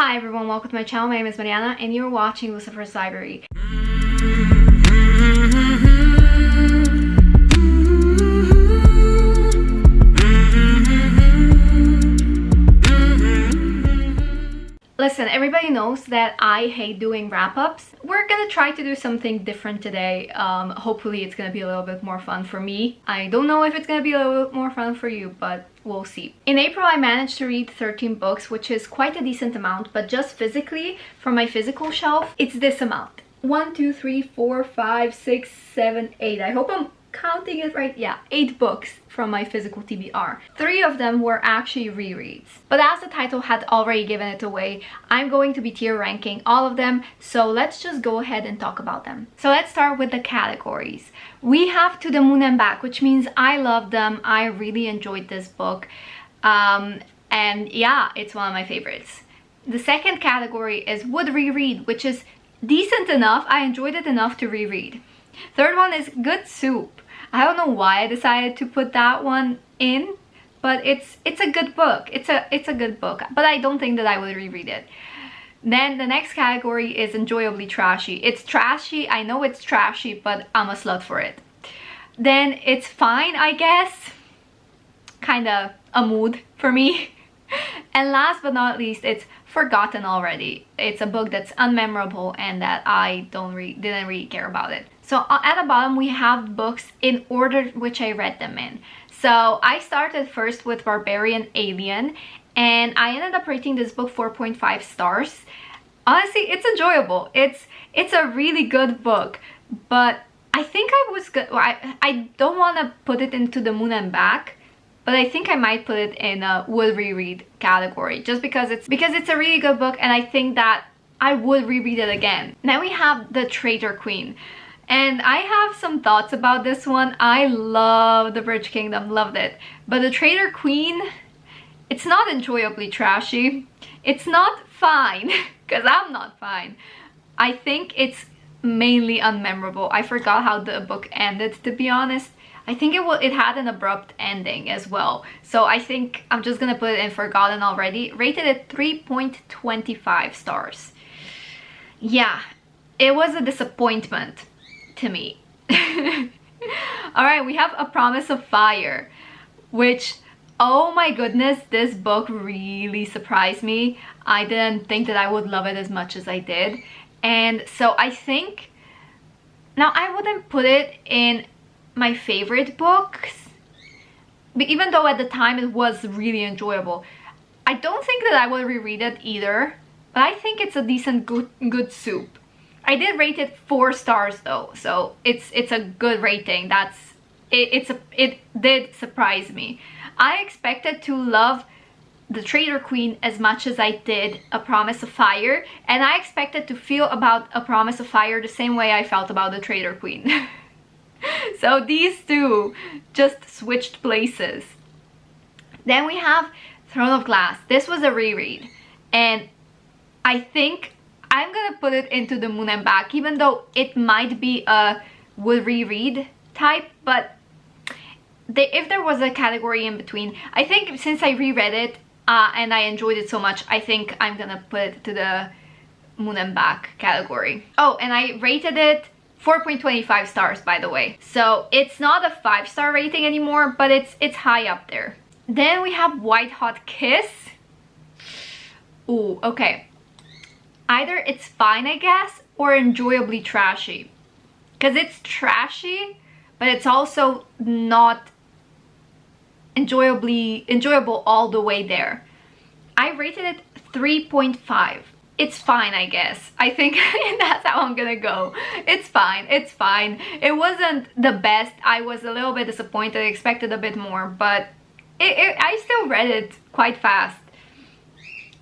Hi everyone, welcome to my channel. My name is Mariana and you're watching Lucifer's Library. Listen, everybody knows that I hate doing wrap-ups. We're gonna try to do something different today. Hopefully it's gonna be a little bit more fun for me. I don't know if it's gonna be a little bit more fun for you, but we'll see. In April, I managed to read 13 books, which is quite a decent amount, but just physically, from my physical shelf, it's this amount. 1, 2, 3, 4, 5, 6, 7, 8. I hope I'm counting it right. Yeah, 8 books from my physical TBR. 3 of them were actually rereads. But as the title had already given it away, I'm going to be tier ranking all of them, so let's just go ahead and talk about them. So let's start with the categories. We have To the Moon and Back, which means I love them. I really enjoyed this book. And yeah, it's one of my favorites. The second category is Would Reread, which is decent enough. I enjoyed it enough to reread. Third one is Good Soup. I don't know why I decided to put that one in, but it's a good book. It's a good book, but I don't think that I would reread it. Then the next category is Enjoyably Trashy. It's trashy, I know it's trashy, but I'm a slut for it. Then It's Fine, I guess. Kinda a mood for me. And last but not least, it's Forgotten Already. It's a book that's unmemorable and that I didn't really care about it. So at the bottom we have books in order which I read them in. So I started first with Barbarian Alien and I ended up rating this book 4.5 stars. Honestly, it's enjoyable. It's a really good book, but I think I was good. Well, I don't want to put it into The Moon and Back, but I think I might put it in a would reread category just because it's a really good book and I think that I would reread it again. Then we have The Traitor Queen. And I have some thoughts about this one. I love The Bridge Kingdom, loved it. But The Traitor Queen, it's not enjoyably trashy. It's not fine, because I'm not fine. I think it's mainly unmemorable. I forgot how the book ended, to be honest. I think it had an abrupt ending as well. So I think I'm just gonna put it in Forgotten Already. Rated at 3.25 stars. Yeah, it was a disappointment to me. Alright, we have A Promise of Fire, which, oh my goodness, this book really surprised me. I didn't think that I would love it as much as I did. And so I think, now I wouldn't put it in my favorite books, even though at the time it was really enjoyable. I don't think that I would reread it either, but I think it's a decent good soup. I did rate it 4 stars though, so it's a good rating. It did surprise me. I expected to love The Traitor Queen as much as I did A Promise of Fire, and I expected to feel about A Promise of Fire the same way I felt about The Traitor Queen. So these two just switched places. Then we have Throne of Glass. This was a reread, and I think I'm gonna put it into The Moon and Back, even though it might be a would reread type, but if there was a category in between, I think since I reread it and I enjoyed it so much, I think I'm gonna put it to the Moon and Back category. Oh, and I rated it 4.25 stars, by the way. So it's not a 5-star rating anymore, but it's high up there. Then we have White Hot Kiss. Ooh, okay. Either it's fine, I guess, or enjoyably trashy. Because it's trashy, but it's also not enjoyable all the way there. I rated it 3.5. It's fine, I guess. I think that's how I'm gonna go. It's fine, it's fine. It wasn't the best. I was a little bit disappointed. I expected a bit more, but I still read it quite fast.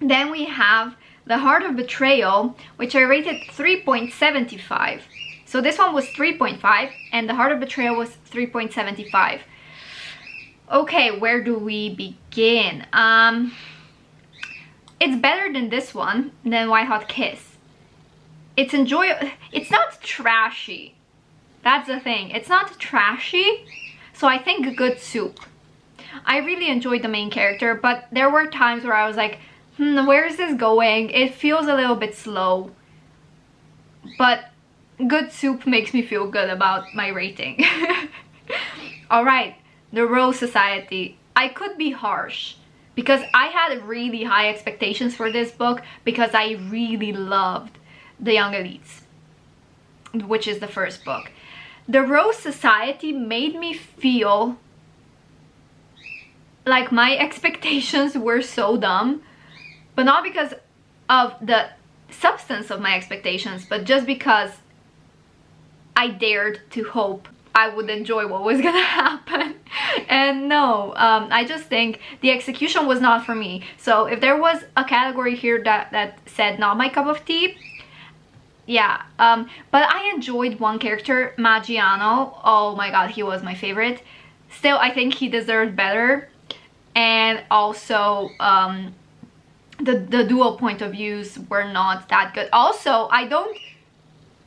Then we have The Heart of Betrayal, which I rated 3.75. So this one was 3.5 and The Heart of Betrayal was 3.75. Okay, where do we begin? It's better than this one, than White Hot Kiss. It's enjoyable. It's not trashy. That's the thing. It's not trashy. So I think good soup. I really enjoyed the main character, but there were times where I was like, where is this going? It feels a little bit slow, but good soup makes me feel good about my rating. All right, The Rose Society. I could be harsh because I had really high expectations for this book because I really loved The Young Elites, which is the first book. The Rose Society made me feel like my expectations were so dumb, but not because of the substance of my expectations, but just because I dared to hope I would enjoy what was gonna happen. And no, I just think the execution was not for me. So if there was a category here that said not my cup of tea, yeah, but I enjoyed one character, Maggiano. Oh my god, he was my favorite. Still, I think he deserved better. And also, the dual point of views were not that good. Also,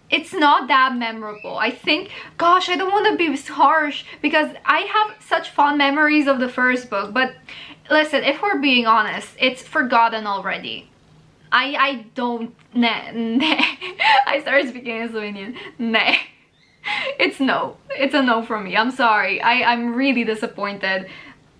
it's not that memorable. I think, gosh, I don't want to be harsh because I have such fond memories of the first book. But listen, if we're being honest, it's forgotten already. I don't, I started speaking in Slovenian. Nah. It's no. It's a no from me. I'm sorry. I'm really disappointed.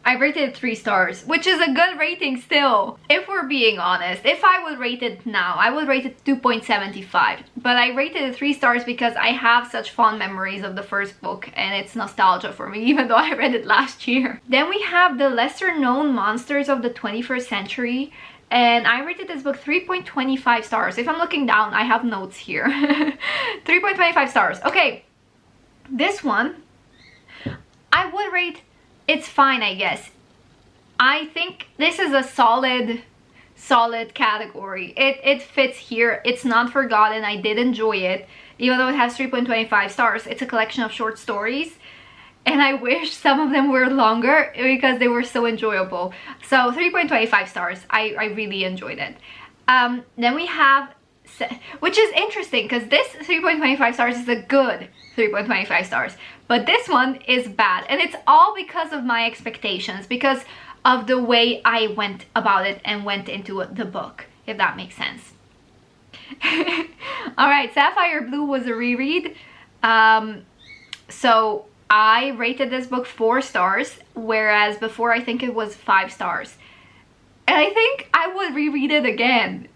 I rated it 3 stars, which is a good rating still. If we're being honest, if I would rate it now, I would rate it 2.75. But I rated it 3 stars because I have such fond memories of the first book and it's nostalgia for me, even though I read it last year. Then we have The Lesser Known Monsters of the 21st Century. And I rated this book 3.25 stars. If I'm looking down, I have notes here. 3.25 stars. Okay, this one, I would rate, it's fine, I guess. I think this is a solid category. It fits here. It's not forgotten. I did enjoy it. Even though it has 3.25 stars, it's a collection of short stories. And I wish some of them were longer because they were so enjoyable. So 3.25 stars. I really enjoyed it. Then we have, which is interesting because this 3.25 stars is a good 3.25 stars. But this one is bad. And it's all because of my expectations. Because of the way I went about it and went into the book. If that makes sense. Alright, Sapphire Blue was a reread. So I rated this book 4 stars, whereas before I think it was 5 stars. And I think I would reread it again,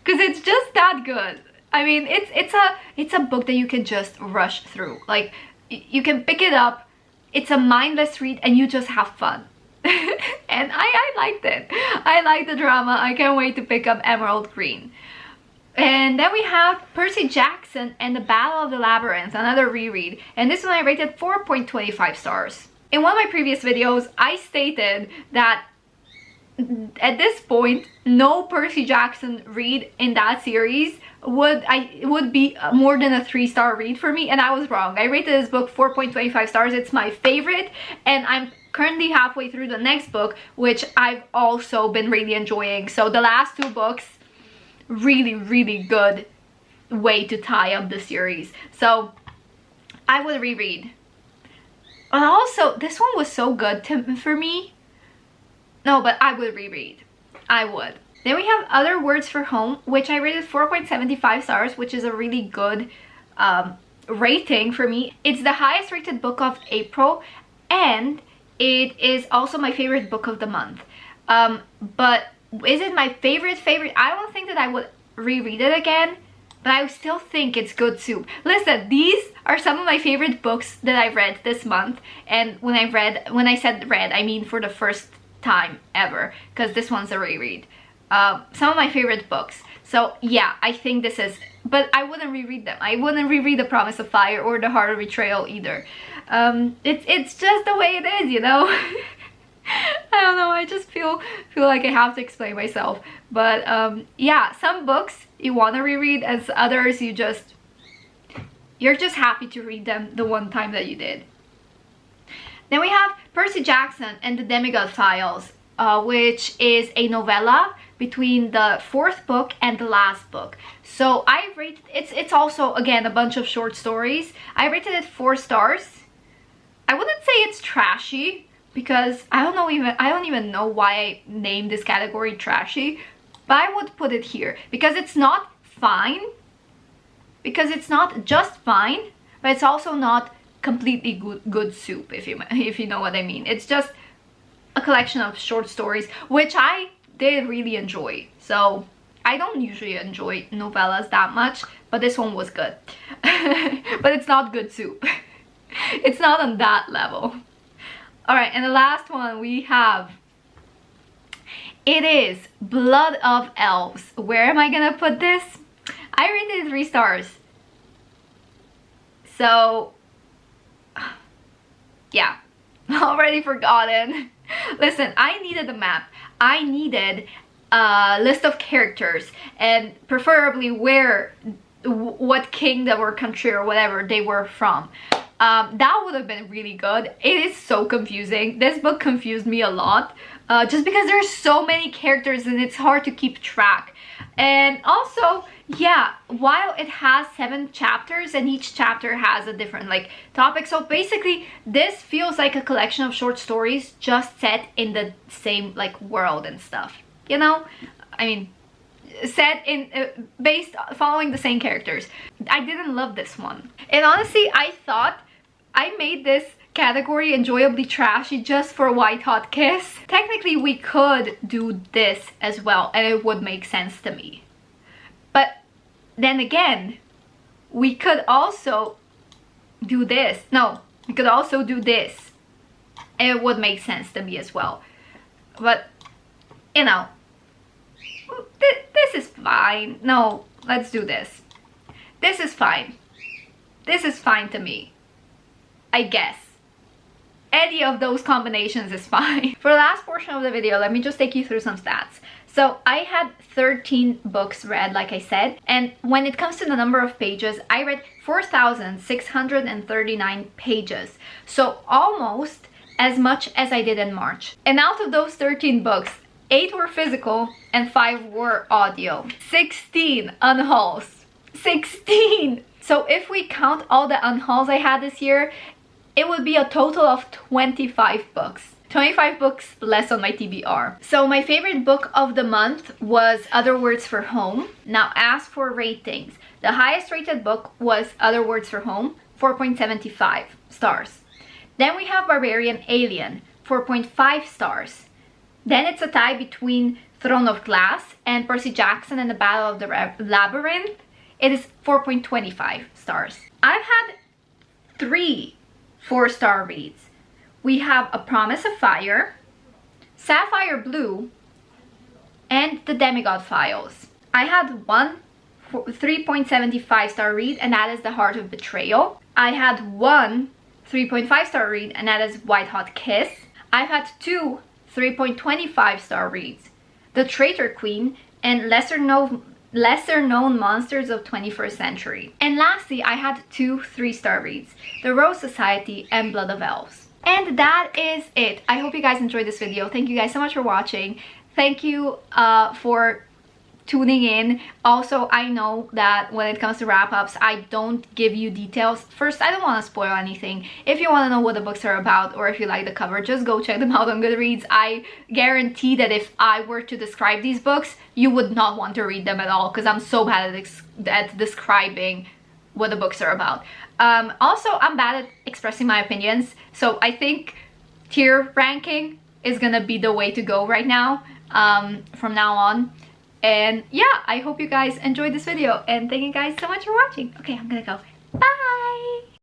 because it's just that good. I mean, it's a book that you can just rush through. Like, you can pick it up, it's a mindless read, and you just have fun. And I liked it. I like the drama. I can't wait to pick up Emerald Green. And then we have Percy Jackson and the Battle of the Labyrinth, another reread. And this one I rated 4.25 stars. In one of my previous videos, I stated that at this point, no Percy Jackson read in that series would be more than a 3-star read for me, and I was wrong. I rated this book 4.25 stars. It's my favorite, and I'm currently halfway through the next book, which I've also been really enjoying. So the last 2 books, really good way to tie up the series. So I would reread. And also, this one was so good for me. No, but I would reread. I would. Then we have Other Words for Home, which I rated 4.75 stars, which is a really good rating for me. It's the highest rated book of April, and it is also my favorite book of the month. But is it my favorite? I don't think that I would reread it again, but I still think it's good soup. Listen, these are some of my favorite books that I've read this month. And when I said read, I mean for the first time ever, because this one's a reread. Some of my favorite books. So yeah, I think this is, but I wouldn't reread them. I wouldn't reread The Promise of Fire or The Heart of Betrayal either. It's just the way it is, you know. I don't know, I just feel like I have to explain myself. But yeah, some books you want to reread, as others you're just happy to read them the one time that you did. Then we have Percy Jackson and the Demigod Files, which is a novella between the 4th book and the last book. So I rated it's also again a bunch of short stories. I rated it 4 stars. I wouldn't say it's trashy, because I don't even know why I named this category trashy, but I would put it here because it's not fine, because it's not just fine, but it's also not completely good soup, if you know what I mean. It's just a collection of short stories, which I did really enjoy. So I don't usually enjoy novellas that much, but this one was good. But it's not good soup. It's not on that level. All right, and the last one we have, it is Blood of Elves. Where am I gonna put this? I rated it 3 stars. So, yeah, already forgotten. Listen, I needed a map. I needed a list of characters, and preferably what kingdom or country or whatever they were from. That would have been really good. It is so confusing. This book confused me a lot, just because there's so many characters and it's hard to keep track. And also, yeah, while it has 7 chapters and each chapter has a different like topic, so basically this feels like a collection of short stories just set in the same like world and stuff, you know? I mean, set in based following the same characters. I didn't love this one, and honestly I thought I made this category enjoyably trashy just for White Hot Kiss. Technically we could do this as well and it would make sense to me, but then again we could also do this. No, we could also do this and it would make sense to me as well. But you know, this is fine. No, let's do this. This is fine. This is fine to me, I guess. Any of those combinations is fine. For the last portion of the video, let me just take you through some stats. So I had 13 books read, like I said, and when it comes to the number of pages, I read 4,639 pages. So almost as much as I did in March. And out of those 13 books, 8 were physical and 5 were audio. 16 unhauls. 16! So if we count all the unhauls I had this year, it would be a total of 25 books. 25 books less on my TBR. So my favorite book of the month was Other Words for Home. Now as for ratings, the highest rated book was Other Words for Home, 4.75 stars. Then we have Barbarian Alien, 4.5 stars. Then it's a tie between Throne of Glass and Percy Jackson and the Battle of the Labyrinth. It is 4.25 stars. I've had 3 4-star reads. We have A Promise of Fire, Sapphire Blue, and The Demigod Files. I had one 3.75 star read, and that is The Heart of Betrayal. I had one 3.5 star read, and that is White Hot Kiss. I've had 2 3.25 star reads, The Traitor Queen and lesser known monsters of 21st century. And lastly, I had 2 3-star reads, The Rose Society and Blood of Elves. And that is it. I hope you guys enjoyed this video. Thank you guys so much for watching. Thank you for tuning in. Also, I know that when it comes to wrap-ups, I don't give you details. First, I don't want to spoil anything. If you want to know what the books are about, or if you like the cover, just go check them out on Goodreads. I guarantee that if I were to describe these books, you would not want to read them at all, because I'm so bad at describing what the books are about. Also, I'm bad at expressing my opinions, so I think tier ranking is gonna be the way to go right now, from now on. And yeah, I hope you guys enjoyed this video, and thank you guys so much for watching. Okay, I'm gonna go.